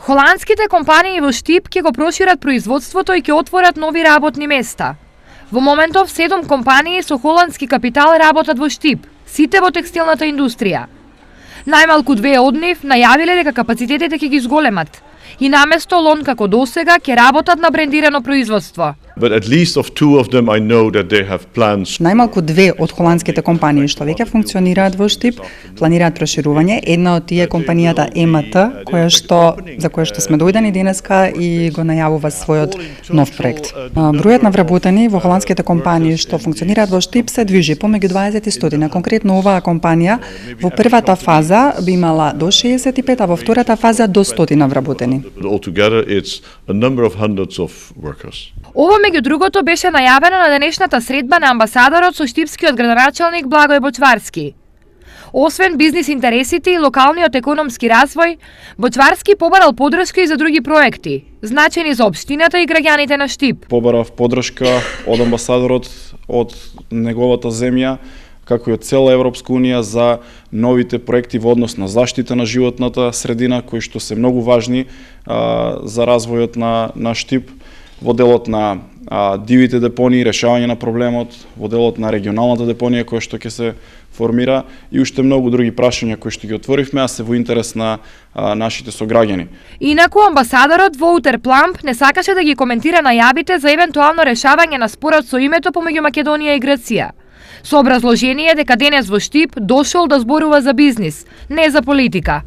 Холандските компании во Штип ќе го прошират производството и ќе отворат нови работни места. Во моментов 7 компании со холандски капитал работат во Штип, сите во текстилната индустрија. Најмалку 2 од нив најавиле дека капацитетите ќе ги зголемат и наместо лон како досега ќе работат на брендирано производство. But at least of 2 of them I know that they have plans. Најмалку 2 од холандските компании што веќе функционираат во Штип планираат проширување. Една од тие е компанијата МТ, за која што сме дојдени денеска и го најавува својот нов проект. Бројот на вработени во холандските компании што функционираат во Штип се движи помеѓу 20 и 100. Конкретно оваа компанија во првата фаза би имала до 65, а во втората фаза до 100 вработени. Altogether it's a number of hundreds of workers. Ова меѓу другото беше најавено на денешната средба на амбасадорот со штипскиот градоначалник Благој Бочварски. Освен бизнис интересите и локалниот економски развој, Бочварски побарал подршка и за други проекти, значени за општината и граѓаните на Штип. Побарав подршка од амбасадорот од неговата земја, како и од цела Европска унија за новите проекти во однос на заштита на животната средина, кои што се многу важни за развојот на Штип, во делот на дивите депонии, решавање на проблемот, во делот на регионалната депонија која што ќе се формира и уште многу други прашања кои што ги отворивме, а се во интерес на нашите сограѓани. Инаку амбасадорот Воутер Пламп не сакаше да ги коментира најавите за евентуално решавање на спорот со името помеѓу Македонија и Грција, со образложение дека денес во Штип дошол да зборува за бизнис, не за политика.